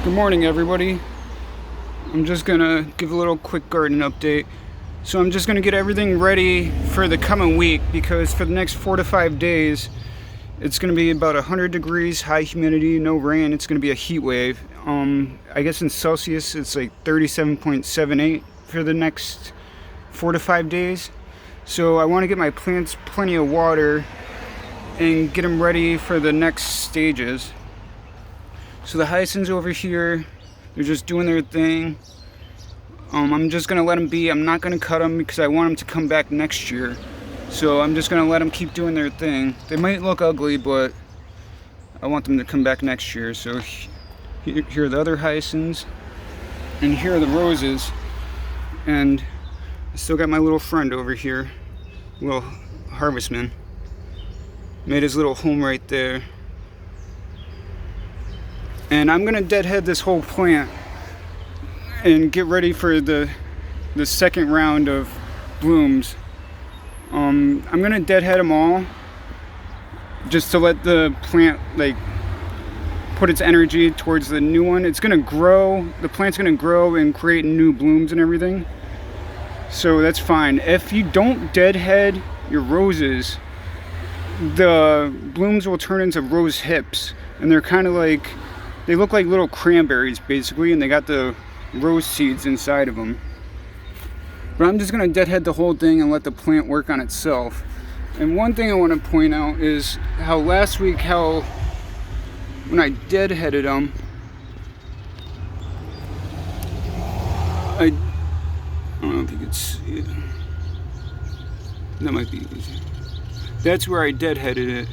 Good morning, everybody. I'm just gonna give a little quick garden update. So I'm just gonna get everything ready for the coming week, because for the next 4 to 5 days it's gonna be about 100 degrees, high humidity, no rain. It's gonna be a heat wave. I guess in Celsius it's like 37.78 for the next 4 to 5 days. So I want to get my plants plenty of water and get them ready for the next stages. So the hyacinths over here, they're just doing their thing. I'm just gonna let them be. I'm not gonna cut them because I want them to come back next year. So I'm just gonna let them keep doing their thing. They might look ugly, but I want them to come back next year. So here are the other hyacinths, and here are the roses. And I still got my little friend over here, little harvestman. Made his little home right there. And I'm gonna deadhead this whole plant and get ready for the second round of blooms. I'm gonna deadhead them all just to let the plant put its energy towards the new one. It's gonna grow, the plant's gonna grow and create new blooms and everything. So that's fine. If you don't deadhead your roses, the blooms will turn into rose hips, and they're kind of like, they look like little cranberries basically, and they got the rose seeds inside of them. But I'm just going to deadhead the whole thing and let the plant work on itself. And one thing I want to point out is how last week, when I deadheaded them, I don't know if you could see it. That might be easy. That's where I deadheaded it.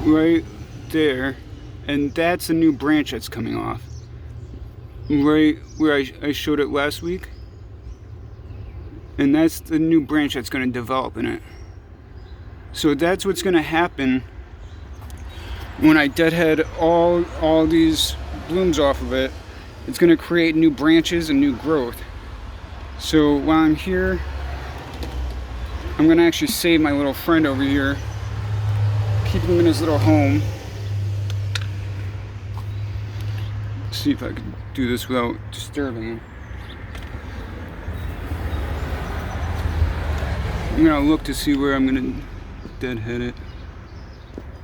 Right there, and that's a new branch that's coming off right where I showed it last week, and that's the new branch that's going to develop in it. So that's what's going to happen when I deadhead all these blooms off of it. It's going to create new branches and new growth. So while I'm here, I'm going to actually save my little friend over here, keep him in his little home. See if I can do this without disturbing him. I'm gonna look to see where I'm gonna deadhead it.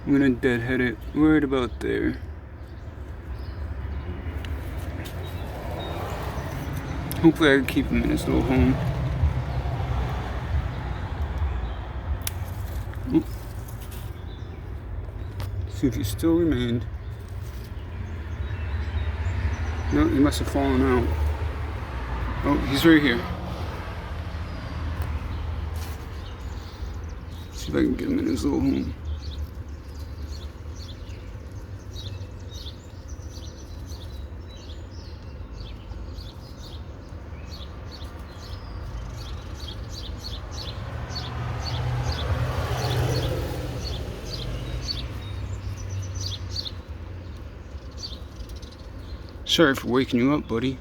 I'm gonna deadhead it right about there. Hopefully I can keep him in his little home. Oh. See if he still remained. No, he must have fallen out. Oh, he's right here. See if I can get him in his little home. Sorry for waking you up, buddy.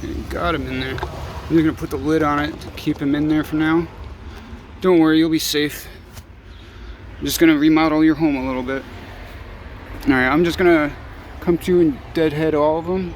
And got him in there. I'm just gonna put the lid on it to keep him in there for now. Don't worry, you'll be safe. I'm just gonna remodel your home a little bit. Alright, I'm just gonna come to you and deadhead all of them.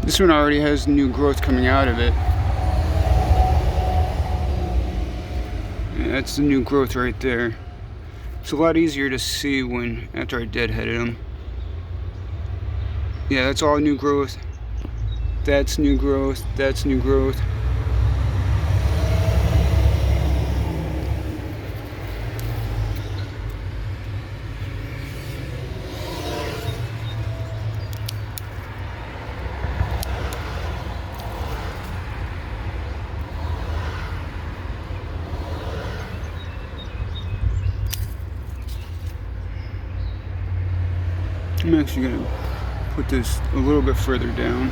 This one already has new growth coming out of it. Yeah, that's the new growth right there. It's a lot easier to see after I deadheaded them. Yeah, that's all new growth. That's new growth. That's new growth. I'm actually going to put this a little bit further down.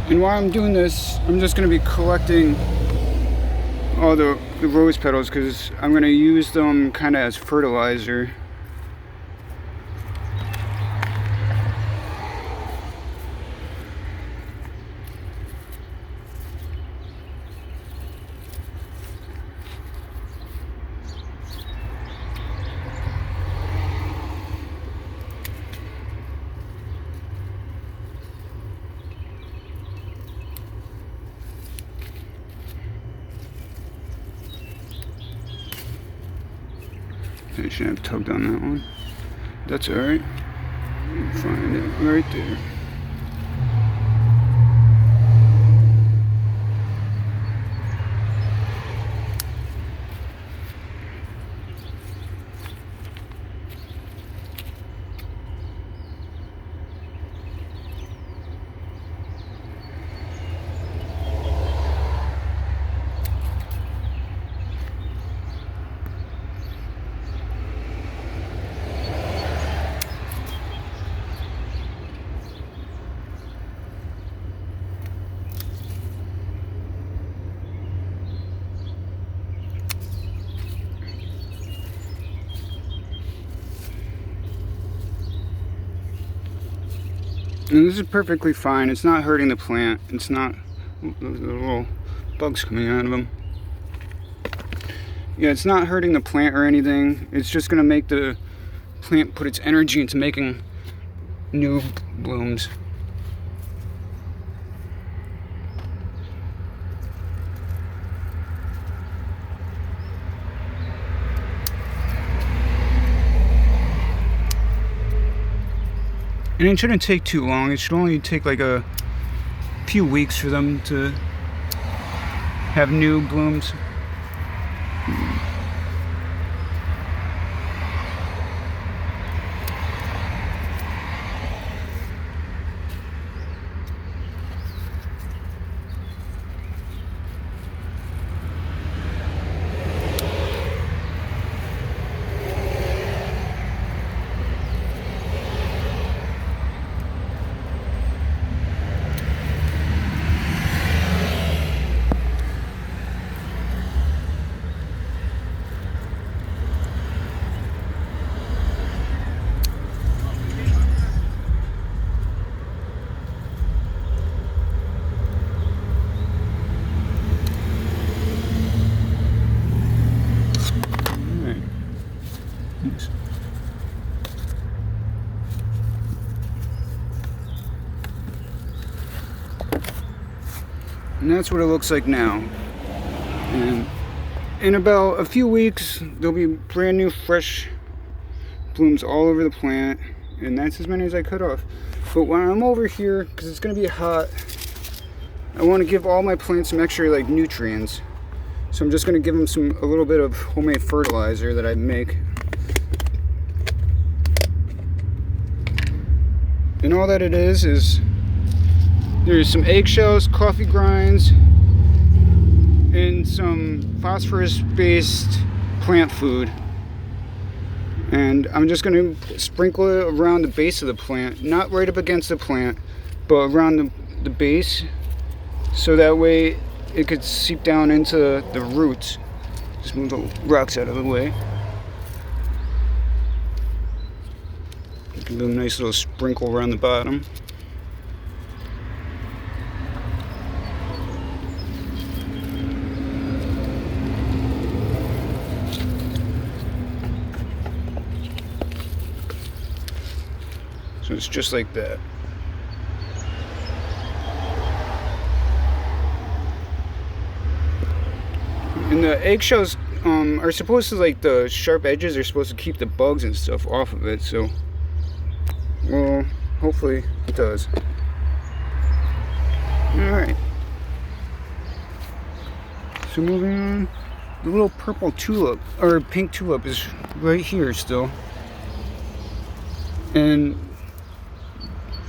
And while I'm doing this, I'm just going to be collecting all the rose petals because I'm going to use them kind of as fertilizer. I shouldn't have tugged on that one. That's alright. Find it right there. And this is perfectly fine. It's not hurting the plant. It's not the little bugs coming out of them. Yeah, it's not hurting the plant or anything. It's just going to make the plant put its energy into making new blooms. And it shouldn't take too long. It should only take like a few weeks for them to have new blooms. And that's what it looks like now. And in about a few weeks, there'll be brand new fresh blooms all over the plant. And that's as many as I cut off. But when I'm over here, because it's going to be hot, I want to give all my plants some extra like nutrients. So I'm just going to give them a little bit of homemade fertilizer that I make. And all that it is there's some eggshells, coffee grinds, and some phosphorus-based plant food. And I'm just going to sprinkle it around the base of the plant, not right up against the plant, but around the base, so that way it could seep down into the roots. Just move the rocks out of the way. Do a nice little sprinkle around the bottom. So it's just like that. And the eggshells are supposed to, like, the sharp edges are supposed to keep the bugs and stuff off of it, so, well, hopefully it does. Alright. So moving on, the little purple tulip, or pink tulip, is right here still. And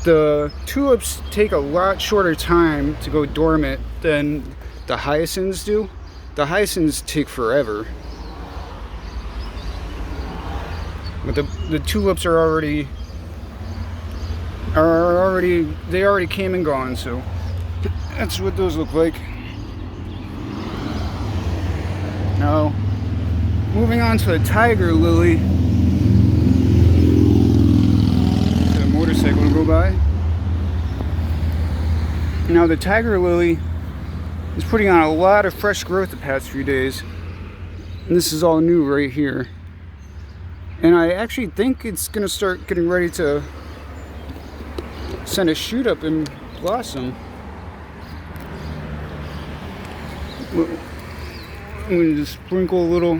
the tulips take a lot shorter time to go dormant than the hyacinths do. The hyacinths take forever. But the tulips are already they already came and gone, so that's what those look like. Now, moving on to the tiger lily. Got a motorcycle to go by. Now the tiger lily is putting on a lot of fresh growth the past few days. And this is all new right here. And I actually think it's gonna start getting ready to send a shoot up and blossom. I'm gonna just sprinkle a little.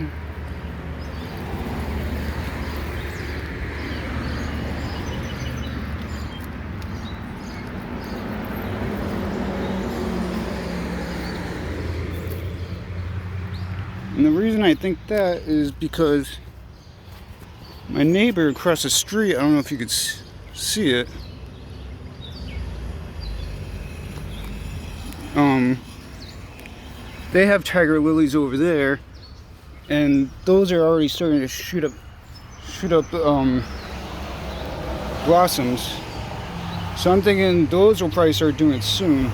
And the reason I think that is because my neighbor across the street, I don't know if you could see it. They have tiger lilies over there, and those are already starting to shoot up blossoms. So I'm thinking those will probably start doing it soon.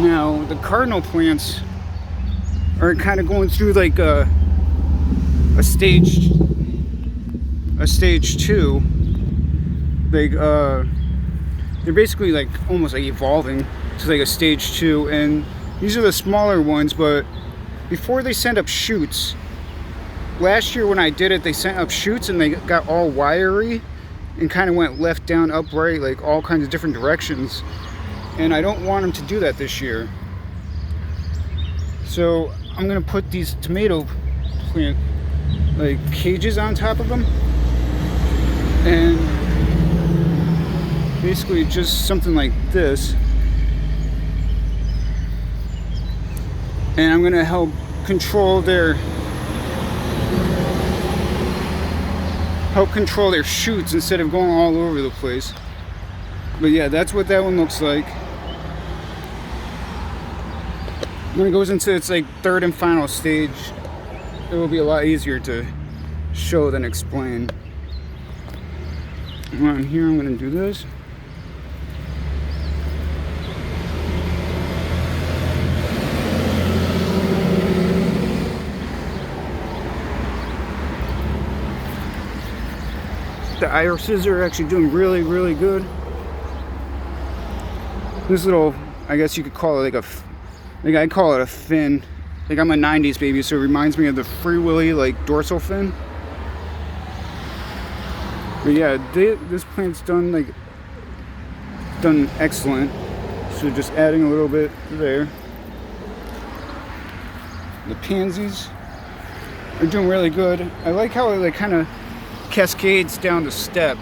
Now the cardinal plants are kind of going through like a stage 2. Like they're basically like almost like evolving to like a stage 2, and these are the smaller ones. But before they send up shoots, last year when I did it, they sent up shoots and they got all wiry and kind of went left, down, upright, like all kinds of different directions. And I don't want them to do that this year. So I'm gonna put these tomato plant like cages on top of them, and basically just something like this. And I'm gonna help control their shoots instead of going all over the place. But yeah, that's what that one looks like. When it goes into its like third and final stage, it will be a lot easier to show than explain. Around here, I'm gonna do this. The irises are actually doing really, really good. This little, I guess you could call it like I call it a fin. Like I'm a 90s baby, so it reminds me of the Free Willy like dorsal fin. But yeah, this plant's done excellent. So just adding a little bit there. The pansies are doing really good. I like how it like kind of cascades down the step.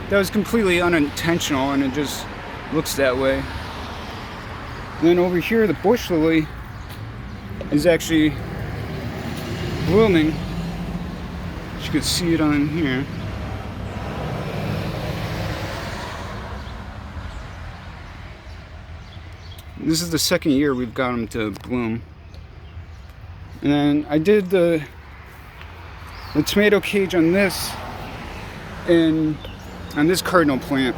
That was completely unintentional, and it just looks that way. And then over here, the bush lily is actually blooming. You can see it on here. This is the second year we've got them to bloom. And then I did the tomato cage on this and on this cardinal plant,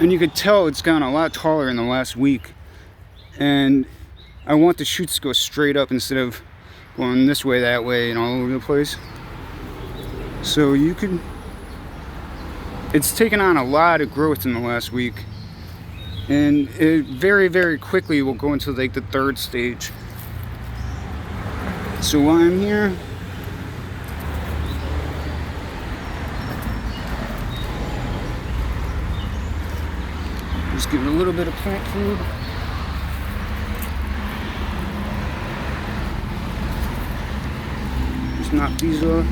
and you could tell it's gotten a lot taller in the last week. And I want the shoots to go straight up instead of going this way, that way, and all over the place. So it's taken on a lot of growth in the last week, and it very, very quickly will go into like the third stage. So while I'm here, just give it a little bit of plant food. Just knock these off.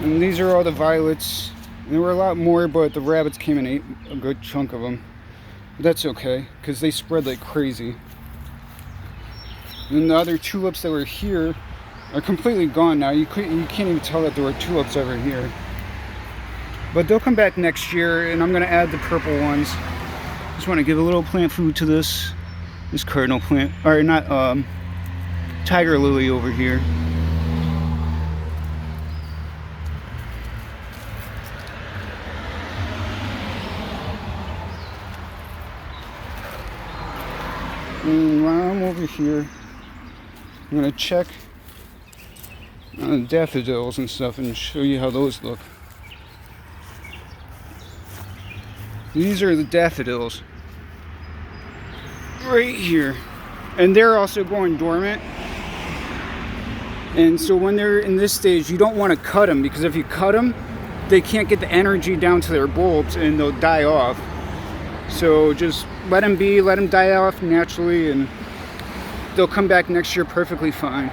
And these are all the violets. There were a lot more, but the rabbits came and ate a good chunk of them. But that's okay, because they spread like crazy. And the other tulips that were here are completely gone now. You can't even tell that there were tulips over here. But they'll come back next year, and I'm going to add the purple ones. Just want to give a little plant food to this cardinal plant, or not, tiger lily over here. And while I'm over here, I'm going to check on the daffodils and stuff and show you how those look. These are the daffodils right here, and they're also going dormant. And so when they're in this stage, you don't want to cut them, because if you cut them, they can't get the energy down to their bulbs and they'll die off. So just let them be, let them die off naturally, and they'll come back next year perfectly fine.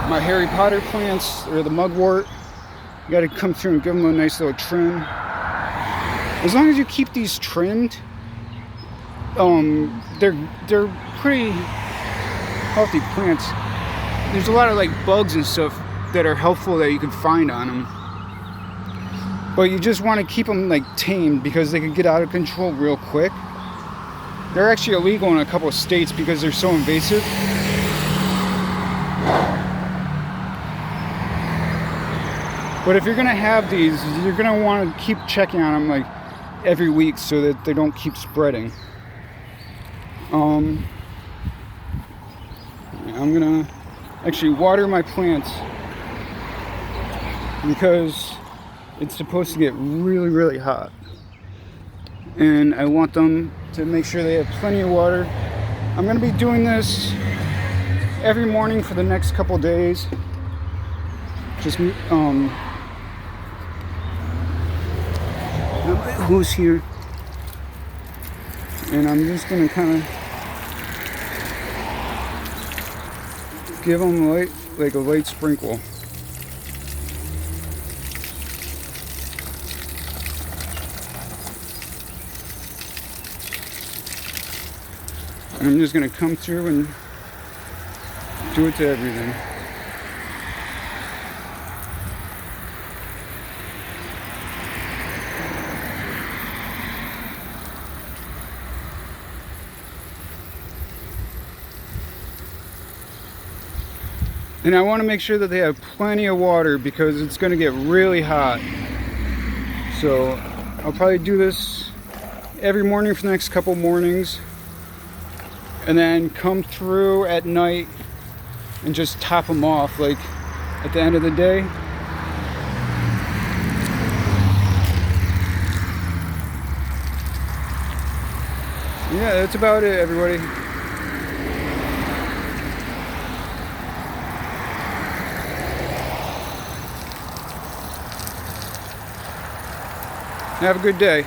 My Harry Potter plants, or the mugwort, you gotta come through and give them a nice little trim. As long as you keep these trimmed, they're pretty healthy plants. There's a lot of like bugs and stuff that are helpful that you can find on them. But you just want to keep them like tamed, because they can get out of control real quick. They're actually illegal in a couple of states because they're so invasive. But if you're gonna have these, you're gonna want to keep checking on them like every week so that they don't keep spreading. I'm gonna actually water my plants, because it's supposed to get really, really hot. And I want them to make sure they have plenty of water. I'm gonna be doing this every morning for the next couple days. Just who's here, and I'm just gonna kind of give them a light sprinkle. And I'm just gonna come through and do it to everything. And I want to make sure that they have plenty of water, because it's going to get really hot. So I'll probably do this every morning for the next couple mornings, and then come through at night and just top them off like at the end of the day. Yeah, that's about it, everybody. Have a good day.